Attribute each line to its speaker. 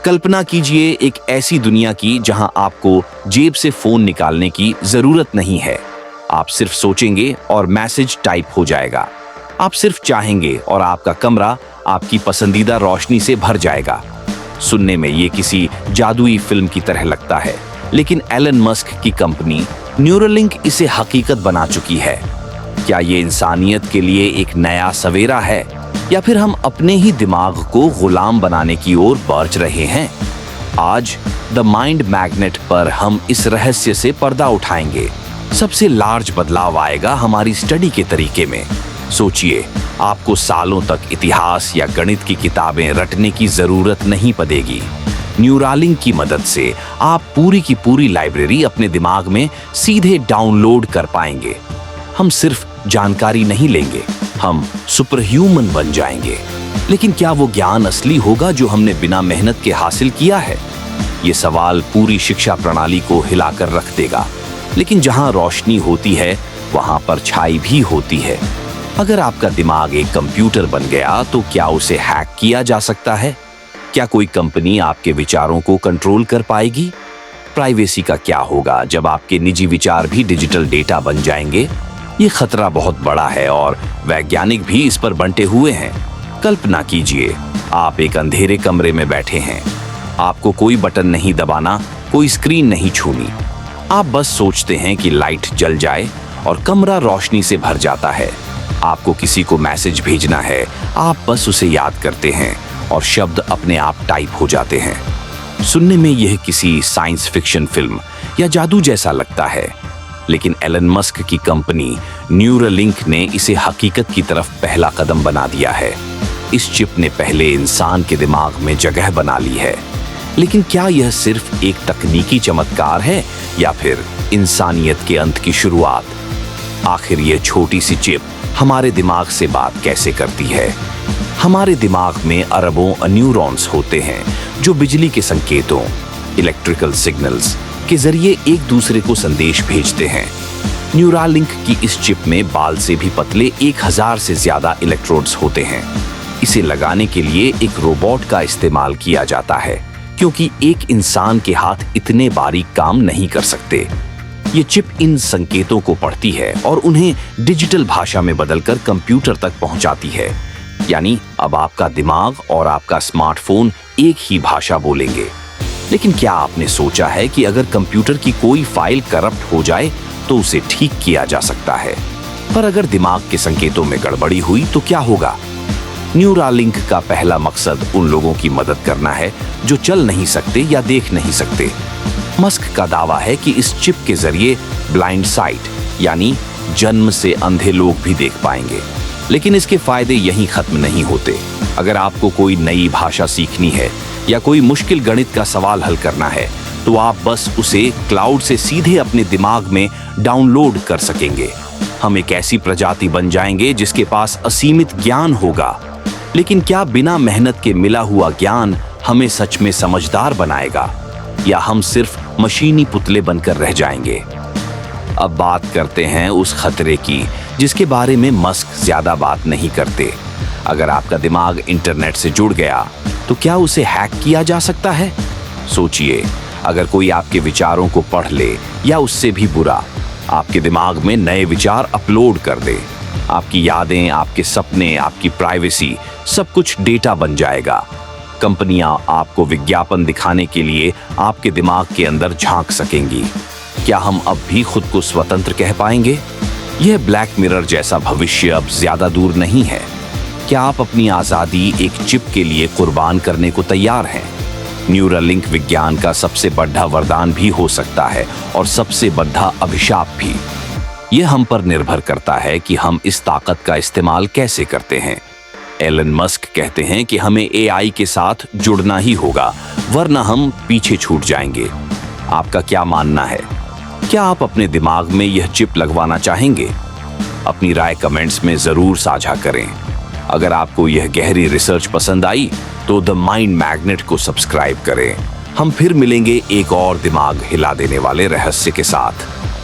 Speaker 1: कल्पना कीजिए एक ऐसी दुनिया की जहां आपको जेब से फोन निकालने की जरूरत नहीं है। आप सिर्फ सोचेंगे और मैसेज टाइप हो जाएगा। आप सिर्फ चाहेंगे और आपका कमरा आपकी पसंदीदा रोशनी से भर जाएगा। सुनने में ये किसी जादुई फिल्म की तरह लगता है, लेकिन एलन मस्क की कंपनी न्यूरालिंक इसे हकीकत बना चुकी है। क्या ये इंसानियत के लिए एक नया सवेरा है, या फिर हम अपने ही दिमाग को गुलाम बनाने की ओर बढ़ रहे हैं? आज द माइंड मैग्नेट पर हम इस रहस्य से पर्दा उठाएंगे। सबसे लार्ज बदलाव आएगा हमारी स्टडी के तरीके में। सोचिए, आपको सालों तक इतिहास या गणित की किताबें रटने की जरूरत नहीं पड़ेगी। न्यूरालिंक की मदद से आप पूरी की पूरी लाइब्रेरी अपने दिमाग में सीधे डाउनलोड कर पाएंगे। हम सिर्फ जानकारी नहीं लेंगे, हम सुपर ह्यूमन बन जाएंगे। लेकिन क्या वो ज्ञान असली होगा जो हमने बिना मेहनत के हासिल किया है? ये सवाल पूरी शिक्षा प्रणाली को हिलाकर रख देगा। लेकिन जहां रोशनी होती है वहां परछाई भी होती है। अगर आपका दिमाग एक कंप्यूटर बन गया तो क्या उसे हैक किया जा सकता है? क्या कोई कंपनी आपके विचारों को कंट्रोल कर पाएगी? प्राइवेसी का क्या होगा जब आपके निजी विचार भी डिजिटल डेटा बन जाएंगे? ये खतरा बहुत बड़ा है और वैज्ञानिक भी इस पर बंटे हुए हैं। कल्पना कीजिए, आप एक अंधेरे कमरे में बैठे हैं। आपको कोई बटन नहीं दबाना, कोई स्क्रीन नहीं छूनी। आप बस सोचते हैं कि लाइट जल जाए और कमरा रोशनी से भर जाता है। आपको किसी को मैसेज भेजना है, आप बस उसे याद करते हैं और शब्द अपने आप टाइप हो जाते हैं। सुनने में यह किसी साइंस फिक्शन फिल्म या जादू जैसा लगता है, लेकिन एलन मस्क की कंपनी न्यूरालिंक ने इसे हकीकत की तरफ पहला कदम बना दिया है। इस चिप ने पहले इंसान के दिमाग में जगह बना ली है। लेकिन क्या यह सिर्फ एक तकनीकी चमत्कार है या फिर इंसानियत के अंत की शुरुआत? आखिर यह छोटी सी चिप हमारे दिमाग से बात कैसे करती है? हमारे दिमाग में अरबों न्यूरॉन्स होते हैं जो बिजली के संकेतों, इलेक्ट्रिकल सिग्नल्स के जरिए एक दूसरे को संदेश भेजते हैं। न्यूरालिंक की इस चिप में बाल से भी पतले 1000 से ज्यादा इलेक्ट्रोड्स होते हैं। इसे लगाने के लिए एक रोबोट का इस्तेमाल किया जाता है, क्योंकि एक इंसान के हाथ इतने बारीक काम नहीं कर सकते। ये चिप इन संकेतों को पढ़ती है और उन्हें डिजिटल भाषा में बदलकर कंप्यूटर तक पहुंचाती है। यानी अब आपका दिमाग और आपका स्मार्टफोन एक ही भाषा बोलेंगे। लेकिन क्या आपने सोचा है कि अगर कंप्यूटर की कोई फाइल करप्ट हो जाए तो उसे ठीक किया जा सकता है, पर अगर दिमाग के संकेतों में गड़बड़ी हुई तो क्या होगा? न्यूरालिंक का पहला मकसद उन लोगों की मदद करना है जो चल नहीं सकते या देख नहीं सकते। मस्क का दावा है कि इस चिप के जरिए ब्लाइंड साइट यानी जन्म से अंधे लोग भी देख पाएंगे। लेकिन इसके फायदे यहीं खत्म नहीं होते। अगर आपको कोई नई भाषा सीखनी है या कोई मुश्किल गणित का सवाल हल करना है तो आप बस उसे क्लाउड से सीधे अपने दिमाग में डाउनलोड कर सकेंगे। हम एक ऐसी प्रजाति बन जाएंगे जिसके पास असीमित ज्ञान होगा। लेकिन क्या बिना मेहनत के मिला हुआ ज्ञान हमें सच में समझदार बनाएगा, या हम सिर्फ मशीनी पुतले बनकर रह जाएंगे? अब बात करते हैं उस खतरे की जिसके बारे में मस्क ज्यादा बात नहीं करते। अगर आपका दिमाग इंटरनेट से जुड़ गया तो क्या उसे हैक किया जा सकता है? सोचिए, अगर कोई आपके विचारों को पढ़ ले या उससे भी बुरा, आपके दिमाग में नए विचार अपलोड कर दे। आपकी यादें, आपके सपने, आपकी प्राइवेसी, सब कुछ डेटा बन जाएगा। कंपनियां आपको विज्ञापन दिखाने के लिए आपके दिमाग के अंदर झांक सकेंगी। क्या हम अब भी खुद को स्वतंत्र कह पाएंगे? यह ब्लैक मिरर जैसा भविष्य अब ज्यादा दूर नहीं है। क्या आप अपनी आजादी एक चिप के लिए कुर्बान करने को तैयार हैं? न्यूरालिंक विज्ञान का सबसे बड़ा वरदान भी हो सकता है और सबसे बड़ा अभिशाप भी। यह हम पर निर्भर करता है कि हम इस ताकत का इस्तेमाल कैसे करते हैं। एलन मस्क कहते हैं कि हमें एआई के साथ जुड़ना ही होगा, वरना हम पीछे छूट जाएंगे। आपका क्या मानना है? क्या आप अपने दिमाग में यह चिप लगवाना चाहेंगे? अपनी राय कमेंट्स में जरूर साझा करें। अगर आपको यह गहरी रिसर्च पसंद आई तो द माइंड मैग्नेट को सब्सक्राइब करें। हम फिर मिलेंगे एक और दिमाग हिला देने वाले रहस्य के साथ।